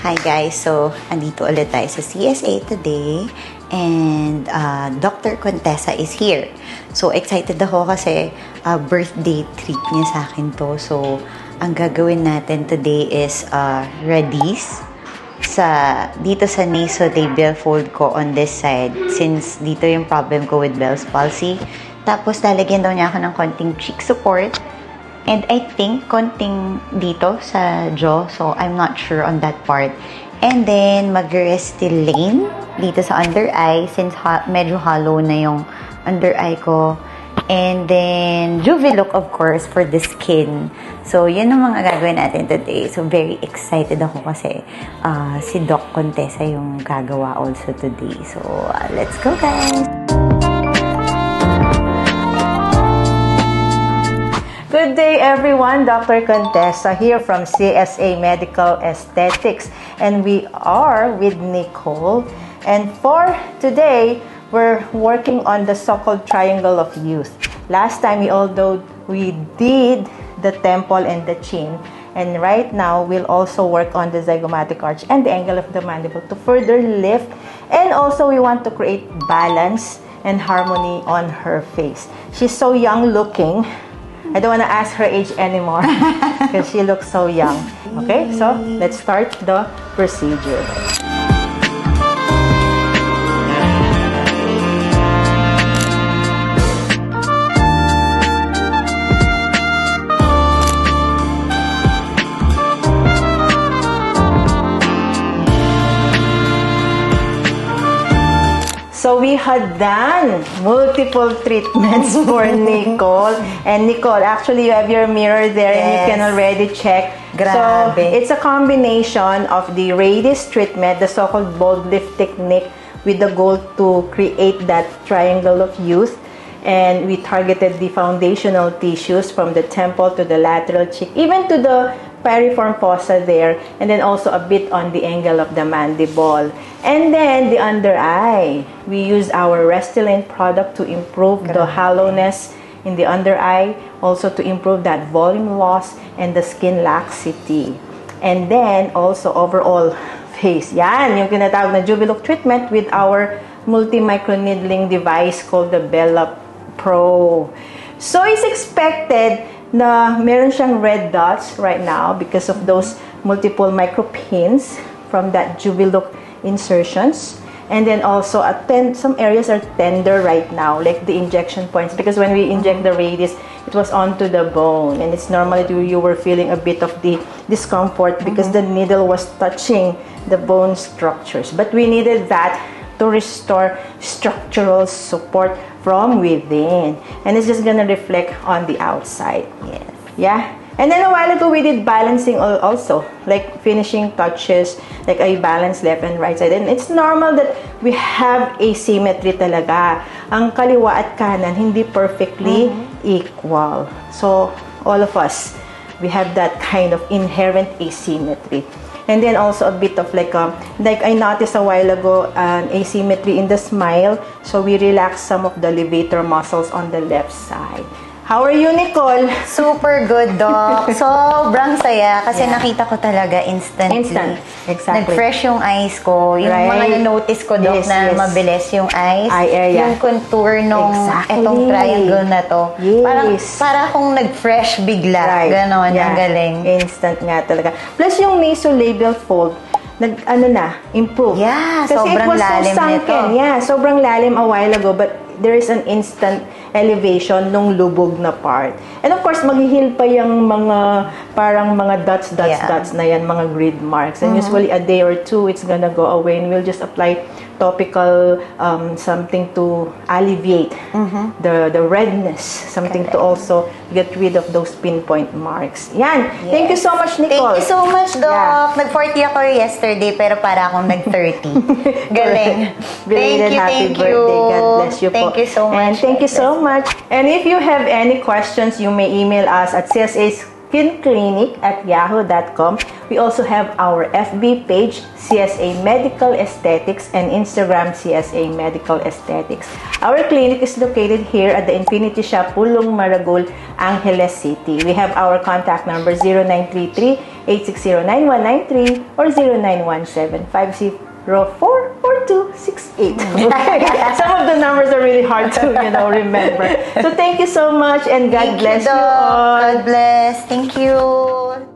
Hi guys, so andito ulit tayo sa CSA today and Dr. Contessa is here. So excited ako kasi birthday treat niya sa akin to. So ang gagawin natin today is Radiesse dito sa nasolabial fold ko on this side since dito yung problem ko with Bell's palsy. Tapos lalagyan daw niya ako ng konting cheek support. And I think konting dito sa jaw. So, I'm not sure on that part. And then, mag-Restylane dito sa under eye since medyo hollow na yung under eye ko. And then, juvelook of course for the skin. So, yun ang mga gagawin natin today. So, very excited ako kasi si Doc Contessa yung gagawa also today. So, let's go guys! Good day everyone, Dr. Contessa here from CSA Medical Aesthetics, and we are with Nicole, and for today we're working on the so-called triangle of youth. Last time we did the temple and the chin, and right now we'll also work on the zygomatic arch and the angle of the mandible to further lift, and also we want to create balance and harmony on her face. She's so young looking. I don't want to ask her age anymore because she looks so young. Okay, so let's start the procedure. So we had done multiple treatments for Nicole. And Nicole, actually you have your mirror there, yes, and you can already check. Grabe. So it's a combination of the Radiesse treatment, the so-called bold lift technique, with the goal to create that triangle of youth. And we targeted the foundational tissues from the temple to the lateral cheek, even to the piriform fossa there, and then also a bit on the angle of the mandible. And then the under eye, we use our Restylane product to improve the hollowness in the under eye, also to improve that volume loss and the skin laxity. And then also overall face. Yan, yung tinatawag na juvelook treatment with our multi-micro needling device called the Bella Pro. So it's expected na meron siyang red dots right now because of those multiple micro pins from that juvelook insertions. And then also some areas are tender right now, like the injection points, because when we inject the Radiesse, it was onto the bone, and it's normally you were feeling a bit of the discomfort because the needle was touching the bone structures. But we needed that to restore structural support from within, and it's just gonna reflect on the outside. Yes. Yeah. And then a while ago we did balancing also, like finishing touches, like I balance left and right side. And it's normal that we have asymmetry talaga. Ang kaliwa at kanan hindi perfectly equal. So all of us, we have that kind of inherent asymmetry. And then also a bit of like I noticed a while ago an asymmetry in the smile. So we relax some of the levator muscles on the left side. How are you, Nicole? Super good, Doc. Sobrang saya kasi nakita ko talaga instantly. Instant. Exactly. Nag-fresh yung eyes ko. Yung mga na-notice ko, Doc, na mabilis yung eyes. Eye area. Yung contour nung etong triangle na to. Yes. Para kung nag-fresh bigla. Ganon, ang galing. Instant nga talaga. Plus yung nasolabial fold, improve. Yeah, kasi sobrang lalim nito. Yeah, sobrang lalim a while ago, but there is an instant elevation nung lubog na part. And of course, maghihil pa yung mga parang mga dots na yan, mga grid marks. And usually a day or two, it's gonna go away, and we'll just apply topical something to alleviate the redness, something to also get rid of those pinpoint marks. Yan. Yes. Thank you so much, Nicole. Thank you so much, Doc. Yeah. Nag-40 ako yesterday, pero para akong nag-30. Galing. Happy birthday. God bless you po. Thank you so much. And thank you so much. And if you have any questions, you may email us at csaskinclinic@yahoo.com. We also have our FB page, CSA Medical Aesthetics, and Instagram, CSA Medical Aesthetics. Our clinic is located here at the Infinity Shop, Pulong Maragol, Angeles City. We have our contact number 0933 860-9193 or 0917-504-4268. Okay. Some of the numbers are really hard to, remember. So thank you so much and God bless you all. God bless. Thank you.